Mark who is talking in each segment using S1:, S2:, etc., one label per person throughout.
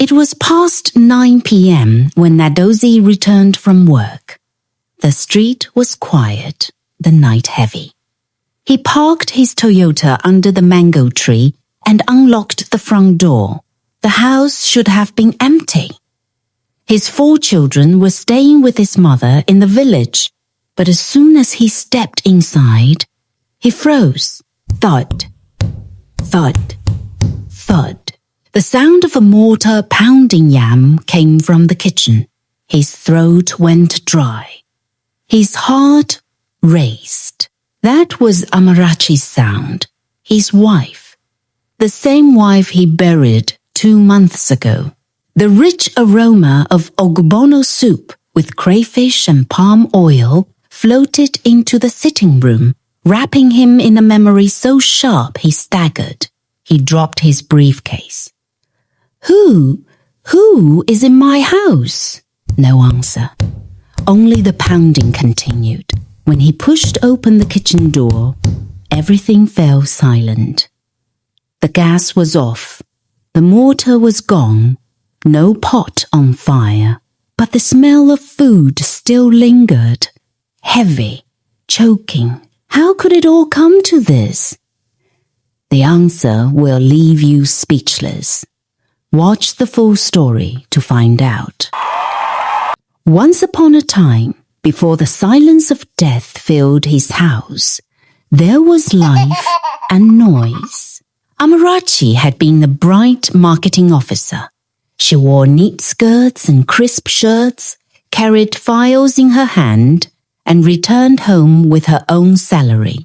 S1: It was past 9 p.m. when Nnadozie returned from work. The street was quiet, the night heavy. He parked his Toyota under the mango tree and unlocked the front door. The house should have been empty. His 4 children were staying with his mother in the village, but as soon as he stepped inside, he froze. Thud, thud, thud. The sound of a mortar pounding yam came from the kitchen. His throat went dry. His heart raced. That was Amarachi's sound, his wife. The same wife he buried 2 months ago. The rich aroma of ogbono soup with crayfish and palm oil floated into the sitting room, wrapping him in a memory so sharp he staggered. He dropped his briefcase. Who is in my house? No answer. Only the pounding continued. When he pushed open the kitchen door, everything fell silent. The gas was off. The mortar was gone. No pot on fire. But the smell of food still lingered. Heavy, choking. How could it all come to this? The answer will leave you speechless. Watch the full story to find out. Once upon a time, before the silence of death filled his house, there was life and noise. Amarachi had been a bright marketing officer. She wore neat skirts and crisp shirts, carried files in her hand, and returned home with her own salary.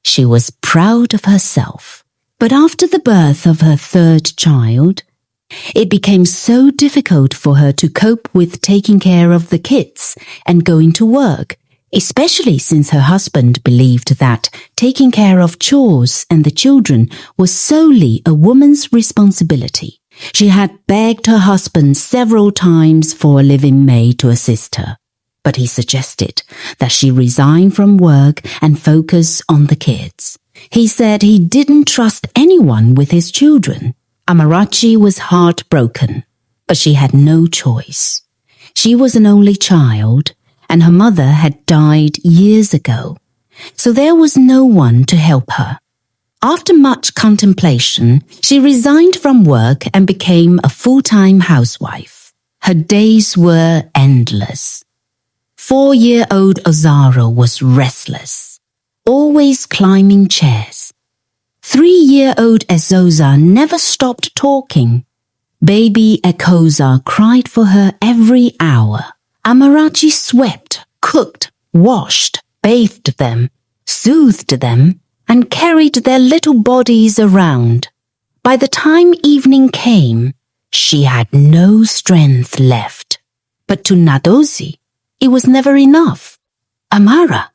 S1: She was proud of herself. But after the birth of her 3rd child, it became so difficult for her to cope with taking care of the kids and going to work, especially since her husband believed that taking care of chores and the children was solely a woman's responsibility. She had begged her husband several times for a live-in maid to assist her, but he suggested that she resign from work and focus on the kids. He said he didn't trust anyone with his children. Amarachi was heartbroken, but she had no choice. She was an only child, and her mother had died years ago, so there was no one to help her. After much contemplation, she resigned from work and became a full-time housewife. Her days were endless. 4-year-old Ozaro was restless, always climbing chairs. 3-year-old Ezoza never stopped talking. Baby Ekoza cried for her every hour. Amarachi swept, cooked, washed, bathed them, soothed them, and carried their little bodies around. By the time evening came, she had no strength left. But to Nnadozie, it was never enough. Amara,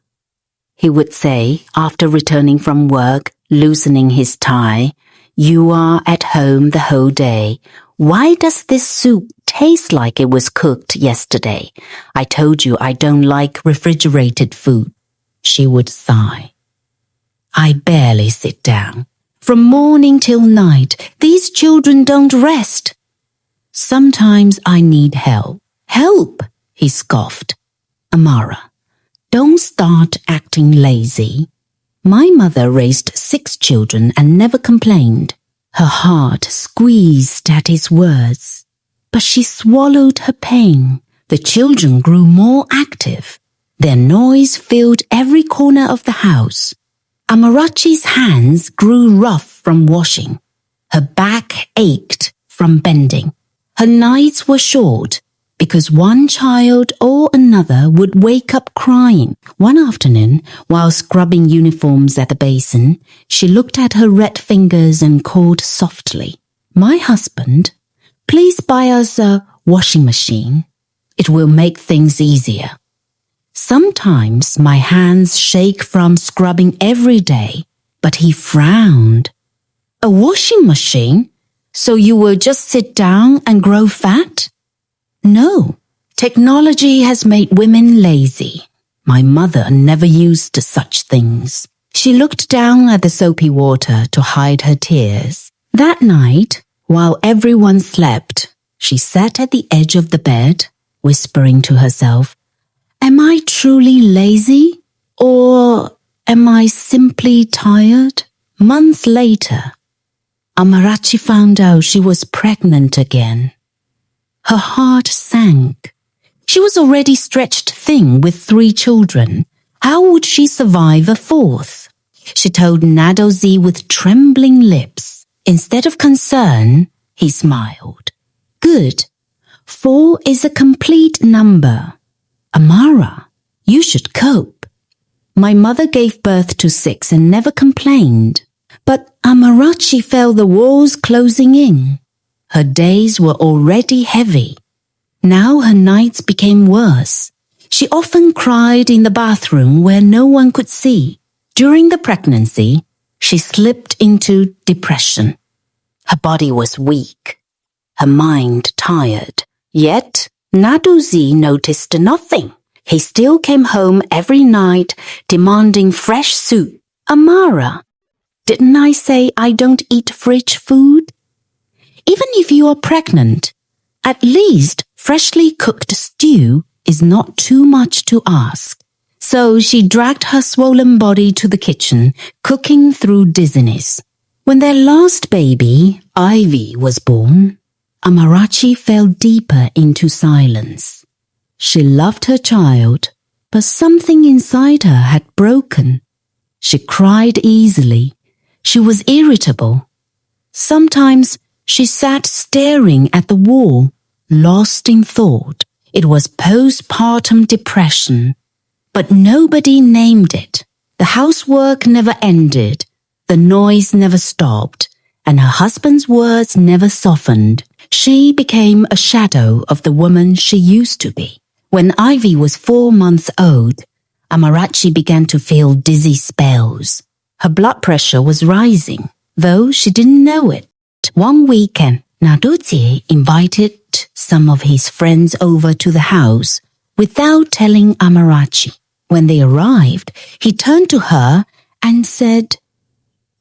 S1: he would say after returning from work, loosening his tie, you are at home the whole day. Why does this soup taste like it was cooked yesterday? I told you I don't like refrigerated food. She would sigh. I barely sit down. From morning till night, these children don't rest. Sometimes I need help. Help, he scoffed. Amara, don't start acting lazy. My mother raised 6 children and never complained. Her heart squeezed at his words, but she swallowed her pain. The children grew more active. Their noise filled every corner of the house. Amarachi's hands grew rough from washing. Her back ached from bending. Her nights were short because one child or another would wake up crying. One afternoon, while scrubbing uniforms at the basin, she looked at her red fingers and called softly, My husband, please buy us a washing machine. It will make things easier. Sometimes my hands shake from scrubbing every day, but he frowned. A washing machine? So you will just sit down and grow fat? No, technology has made women lazy. My mother never used such things. She looked down at the soapy water to hide her tears. That night, while everyone slept, She sat at the edge of the bed, whispering to herself, "Am I truly lazy? Or am I simply tired?" Months later, Amarachi found out she was pregnant again. Her heart sank. She was already stretched thin with 3 children. How would she survive a 4th? She told Nnadozie with trembling lips. Instead of concern, he smiled. "Good. 4 is a complete number. Amara, you should cope. My mother gave birth to 6 and never complained. But Amarachi felt the walls closing in. Her days were already heavy. Now her nights became worse. She often cried in the bathroom where no one could see. During the pregnancy, she slipped into depression. Her body was weak, her mind tired. Yet Nnadozie noticed nothing. He still came home every night demanding fresh soup. "Amara, didn't I say I don't eat fridge food? Even if you are pregnant, at least freshly cooked stew is not too much to ask." So she dragged her swollen body to the kitchen, cooking through dizziness. When their last baby, Ivy, was born, Amarachi fell deeper into silence. She loved her child, but something inside her had broken. She cried easily. She was irritable. Sometimes she sat staring at the wall, lost in thought. It was postpartum depression, but nobody named it. The housework never ended, the noise never stopped, and her husband's words never softened. She became a shadow of the woman she used to be. When Ivy was 4 months old, Amarachi began to feel dizzy spells. Her blood pressure was rising, though she didn't know it. One weekend, Nnadozie invited some of his friends over to the house without telling Amarachi. When they arrived, he turned to her and said,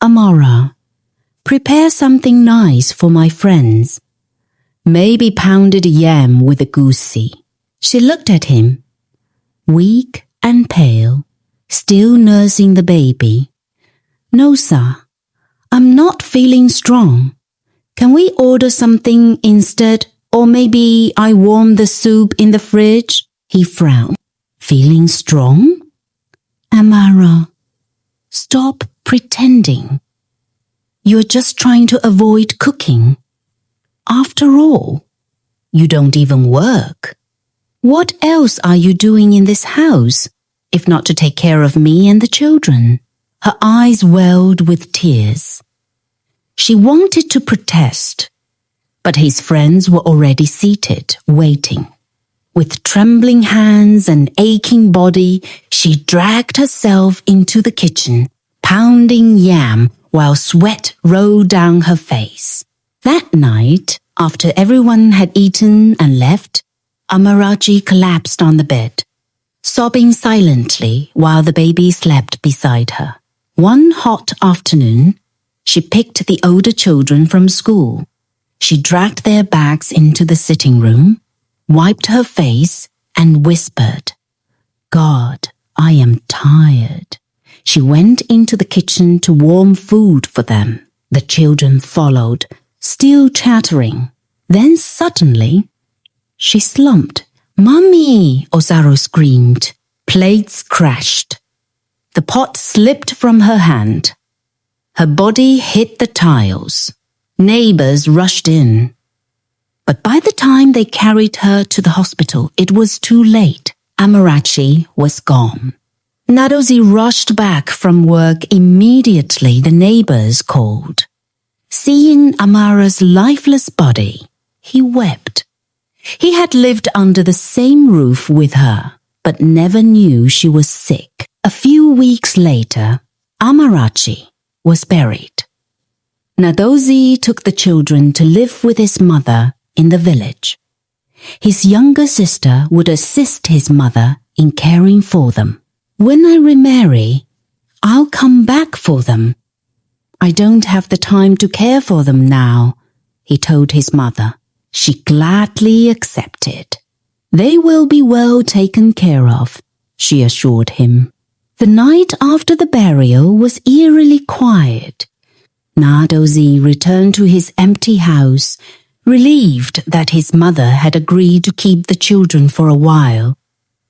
S1: "Amara, prepare something nice for my friends. Maybe pounded yam with a goosey." She looked at him, weak and pale, still nursing the baby. "No, sir, I'm not feeling strong. Can we order something instead, or maybe I warm the soup in the fridge?" He frowned. "Feeling strong? Amara, stop pretending. You're just trying to avoid cooking. After all, you don't even work. What else are you doing in this house, if not to take care of me and the children?" Her eyes welled with tears. She wanted to protest, but his friends were already seated, waiting. With trembling hands and aching body, she dragged herself into the kitchen, pounding yam while sweat rolled down her face. That night, after everyone had eaten and left, Amarachi collapsed on the bed, sobbing silently while the baby slept beside her. One hot afternoon, she picked the older children from school. She dragged their bags into the sitting room, wiped her face, and whispered, "God, I am tired." She went into the kitchen to warm food for them. The children followed, still chattering. Then suddenly, she slumped. "Mummy!" Osaru screamed. Plates crashed. The pot slipped from her hand. Her body hit the tiles. Neighbors rushed in. But by the time they carried her to the hospital, it was too late. Amarachi was gone. Nnadozie rushed back from work immediately. The neighbors called. Seeing Amara's lifeless body, he wept. He had lived under the same roof with her, but never knew she was sick. A few weeks later, Amarachi was buried. Nnadozie took the children to live with his mother in the village. His younger sister would assist his mother in caring for them. "When I remarry, I'll come back for them. I don't have the time to care for them now," he told his mother. She gladly accepted. They will be well taken care of, she assured him. The night after the burial was eerily quiet. Nnadozie returned to his empty house, relieved that his mother had agreed to keep the children for a while.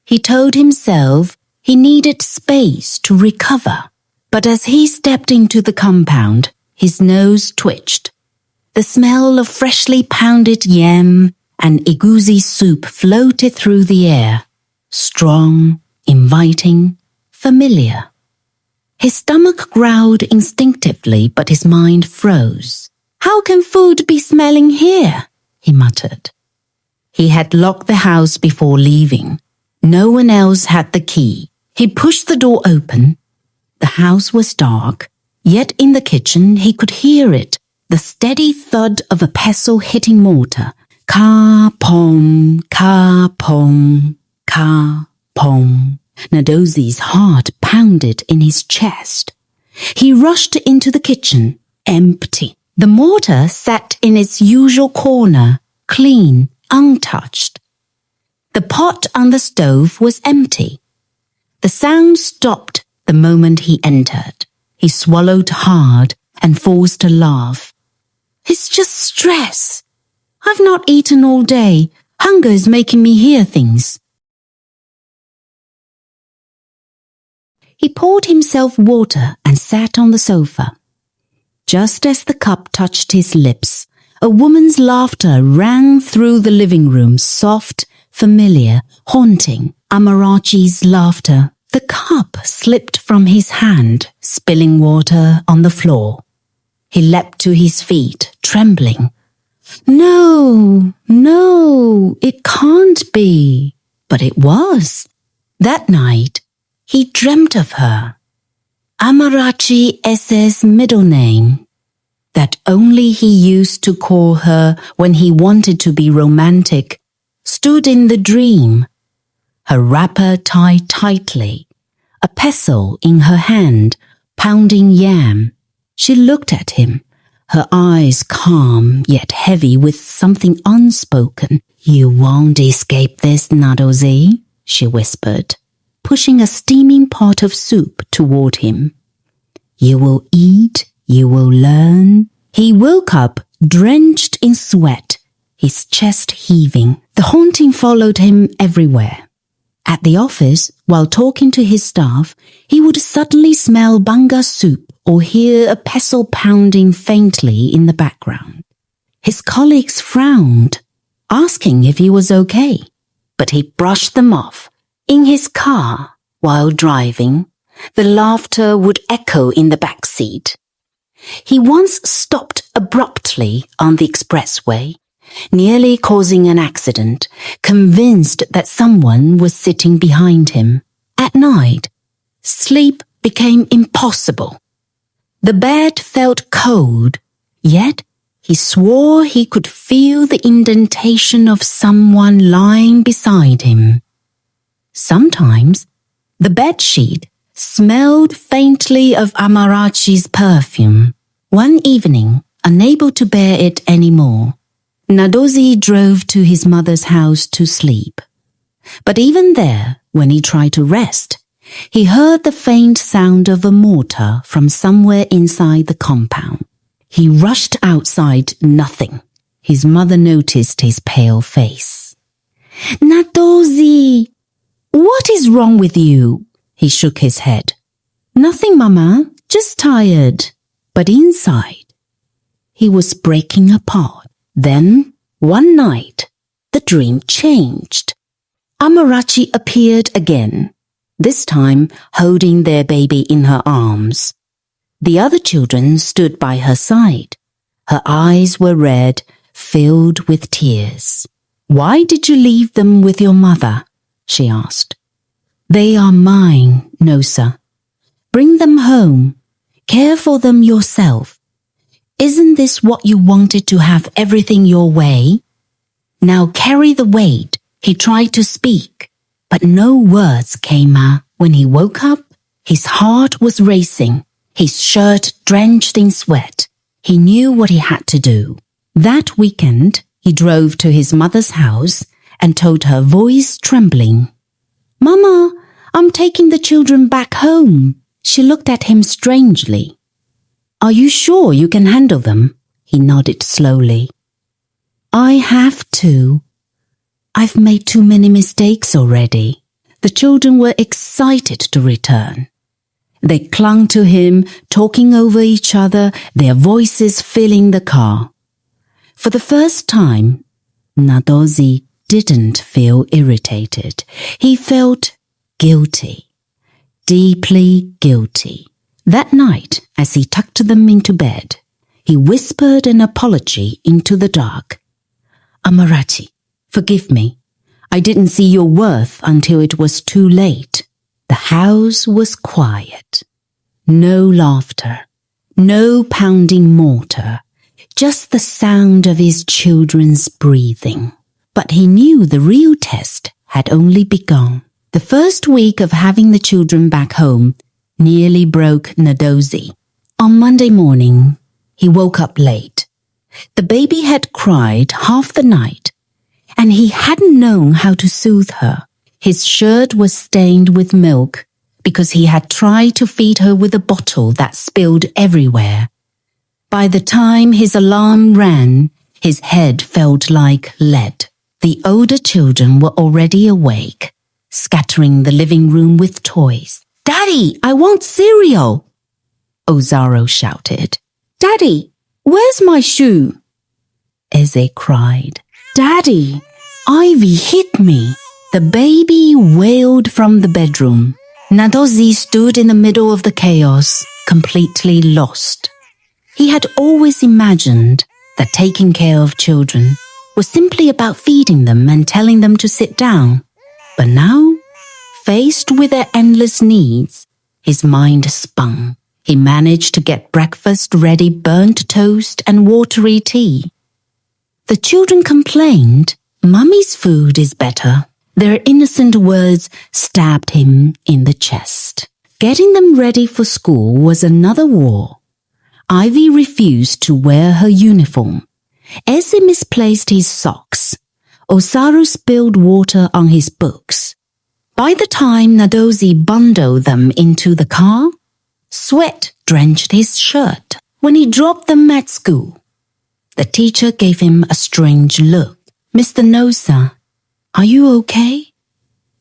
S1: He told himself he needed space to recover, but as he stepped into the compound, his nose twitched. The smell of freshly pounded yam and egusi soup floated through the air, strong, inviting, familiar. His stomach growled instinctively, but his mind froze. "How can food be smelling here?" he muttered. He had locked the house before leaving. No one else had the key. He pushed the door open. The house was dark, yet in the kitchen he could hear it, the steady thud of a pestle hitting mortar. Ka-pom, ka-pom, ka-pom. Nnadozie's heart pounded in his chest. He rushed into the kitchen, empty. The mortar sat in its usual corner, clean, untouched. The pot on the stove was empty. The sound stopped the moment he entered. He swallowed hard and forced a laugh. "It's just stress. I've not eaten all day. Hunger is making me hear things." He poured himself water and sat on the sofa. Just as the cup touched his lips, a woman's laughter rang through the living room, soft, familiar, haunting. Amarachi's laughter. The cup slipped from his hand, spilling water on the floor. He leapt to his feet, trembling. No, it can't be. But it was. That night, he dreamt of her. Amarachi S's middle name, that only he used to call her when he wanted to be romantic, stood in the dream, her wrapper tied tightly, a pestle in her hand, pounding yam. She looked at him, her eyes calm yet heavy with something unspoken. "You won't escape this, Nnadozie," she whispered, pushing a steaming pot of soup toward him. "You will eat, you will learn." He woke up, drenched in sweat, his chest heaving. The haunting followed him everywhere. At the office, while talking to his staff, he would suddenly smell banga soup or hear a pestle pounding faintly in the background. His colleagues frowned, asking if he was okay, but he brushed them off. In his car, while driving, the laughter would echo in the back seat. He once stopped abruptly on the expressway, nearly causing an accident, convinced that someone was sitting behind him. At night, sleep became impossible. The bed felt cold, yet he swore he could feel the indentation of someone lying beside him. Sometimes, the bedsheet smelled faintly of Amarachi's perfume. One evening, unable to bear it anymore, Nnadozie drove to his mother's house to sleep. But even there, when he tried to rest, he heard the faint sound of a mortar from somewhere inside the compound. He rushed outside, nothing. His mother noticed his pale face. "Nnadozie, what is wrong with you?" He shook his head. "Nothing, Mama, just tired." But inside, he was breaking apart. Then, one night, the dream changed. Amarachi appeared again, this time holding their baby in her arms. The other children stood by her side. Her eyes were red, filled with tears. "Why did you leave them with your mother?" she asked. "They are mine, Nosa. Bring them home. Care for them yourself. Isn't this what you wanted, to have everything your way? Now carry the weight." He tried to speak, but no words came out. When he woke up, his heart was racing, his shirt drenched in sweat. He knew what he had to do. That weekend, He drove to his mother's house and told her, voice trembling, "Mama, I'm taking the children back home." She looked at him strangely. "Are you sure you can handle them?" He nodded slowly. "I have to. I've made too many mistakes already." The children were excited to return. They clung to him, talking over each other, their voices filling the car. For the first time, Nnadozie didn't feel irritated. He felt guilty, deeply guilty. That night, as he tucked them into bed, he whispered an apology into the dark. "Amarachi, forgive me. I didn't see your worth until it was too late." The house was quiet. No laughter, no pounding mortar, just the sound of his children's breathing. But he knew the real test had only begun. The first week of having the children back home nearly broke Nnadozie. On Monday morning, he woke up late. The baby had cried half the night, and he hadn't known how to soothe her. His shirt was stained with milk because he had tried to feed her with a bottle that spilled everywhere. By the time his alarm rang, his head felt like lead. The older children were already awake, scattering the living room with toys. "Daddy, I want cereal!" Ozaro shouted. "Daddy, where's my shoe?" Eze cried. "Daddy, Ivy hit me." The baby wailed from the bedroom. Nnadozie stood in the middle of the chaos, completely lost. He had always imagined that taking care of children was simply about feeding them and telling them to sit down. But now, faced with their endless needs, his mind spun. He managed to get breakfast ready, burnt toast and watery tea. The children complained, "Mummy's food is better." Their innocent words stabbed him in the chest. Getting them ready for school was another war. Ivy refused to wear her uniform. Eze misplaced his socks. Osaru spilled water on his books. By the time Nnadozie bundled them into the car, sweat drenched his shirt. When he dropped them at school, the teacher gave him a strange look. "Mr. Nosa, are you okay?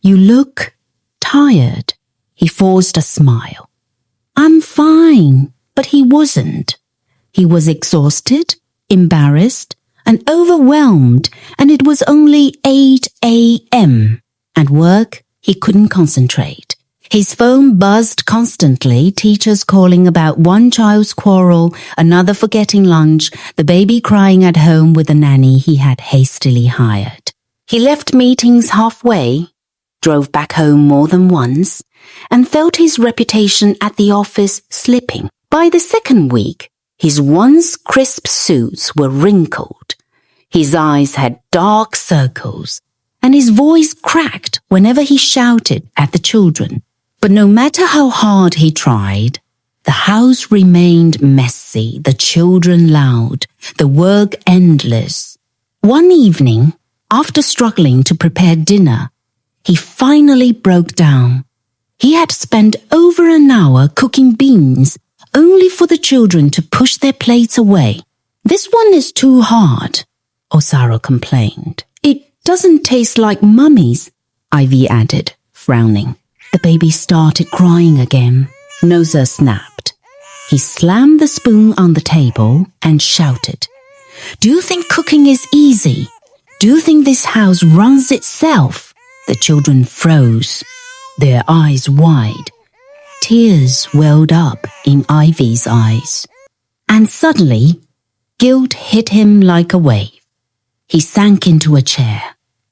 S1: You look tired." He forced a smile. "I'm fine," but he wasn't. He was exhausted, embarrassed, and overwhelmed, and it was only 8 a.m. At work, he couldn't concentrate. His phone buzzed constantly, teachers calling about one child's quarrel, another forgetting lunch, the baby crying at home with the nanny he had hastily hired. He left meetings halfway, drove back home more than once, and felt his reputation at the office slipping. By the second week, his once crisp suits were wrinkled. His eyes had dark circles, and his voice cracked whenever he shouted at the children. But no matter how hard he tried, the house remained messy, the children loud, the work endless. One evening, after struggling to prepare dinner, he finally broke down. He had spent over an hour cooking beans, only for the children to push their plates away. "This one is too hard," Osaru complained. "It doesn't taste like Mummy's," Ivy added, frowning. The baby started crying again. Nosa snapped. He slammed the spoon on the table and shouted, "Do you think cooking is easy? Do you think this house runs itself?" The children froze, their eyes wide. Tears welled up in Ivy's eyes. And suddenly, guilt hit him like a wave. He sank into a chair,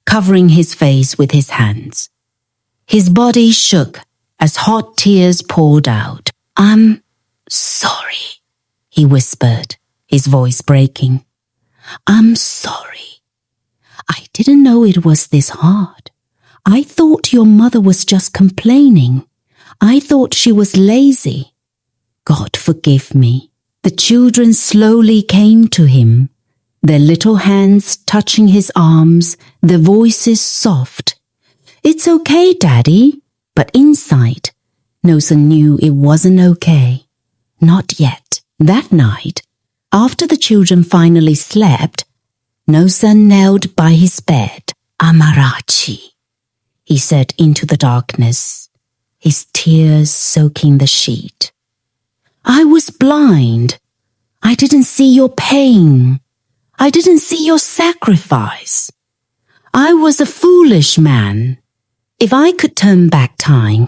S1: covering his face with his hands. His body shook as hot tears poured out. "I'm sorry," he whispered, his voice breaking. "I'm sorry. I didn't know it was this hard. I thought your mother was just complaining. I thought she was lazy. God forgive me." The children slowly came to him, their little hands touching his arms, their voices soft. "It's okay, Daddy." But inside, Nnadozie knew it wasn't okay. Not yet. That night, after the children finally slept, Nnadozie knelt by his bed. "Amarachi," he said into the darkness, his tears soaking the sheet. "I was blind. I didn't see your pain. I didn't see your sacrifice. I was a foolish man. If I could turn back time,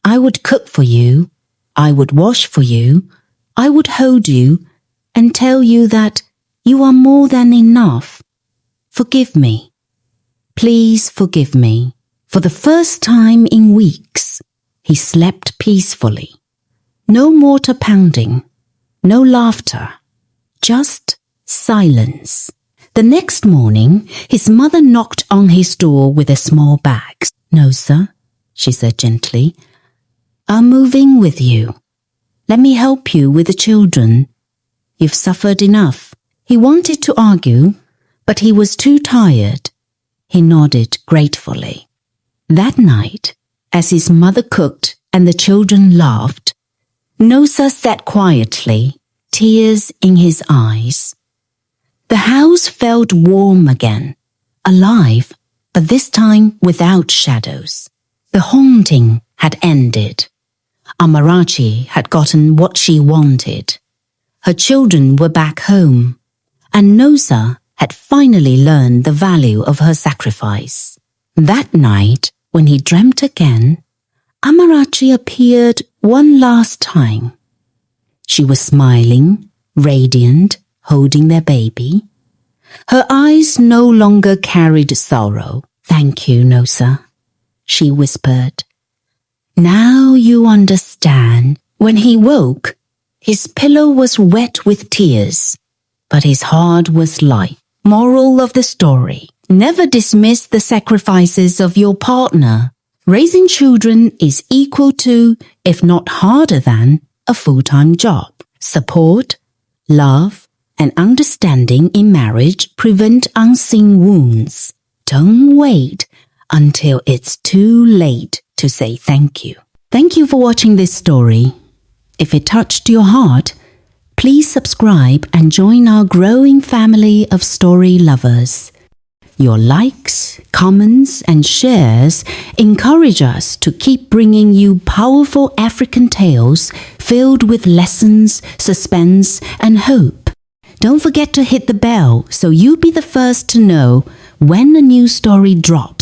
S1: I would cook for you, I would wash for you, I would hold you and tell you that you are more than enough. Forgive me. Please forgive me." For the first time in weeks, he slept peacefully. No mortar pounding, no laughter, just silence. The next morning, his mother knocked on his door with a small bag. "Nnadozie," she said gently, "I'm moving with you. Let me help you with the children. You've suffered enough." He wanted to argue, but he was too tired. He nodded gratefully. That night, as his mother cooked and the children laughed, Nnadozie sat quietly, tears in his eyes. The house felt warm again, alive, but this time without shadows. The haunting had ended. Amarachi had gotten what she wanted. Her children were back home, and Nnadozie had finally learned the value of her sacrifice. That night, when he dreamt again, Amarachi appeared one last time. She was smiling, radiant, holding their baby. Her eyes no longer carried sorrow. "Thank you, Nnadozie," she whispered. "Now you understand." When he woke, his pillow was wet with tears, but his heart was light. Moral of the story: never dismiss the sacrifices of your partner. Raising children is equal to, if not harder than, a full-time job. Support, love, and understanding in marriage prevent unseen wounds. Don't wait until it's too late to say thank you. Thank you for watching this story. If it touched your heart, please subscribe and join our growing family of story lovers. Your likes, comments, and shares encourage us to keep bringing you powerful African tales filled with lessons, suspense, and hope. Don't forget to hit the bell so you'll be the first to know when a new story drops.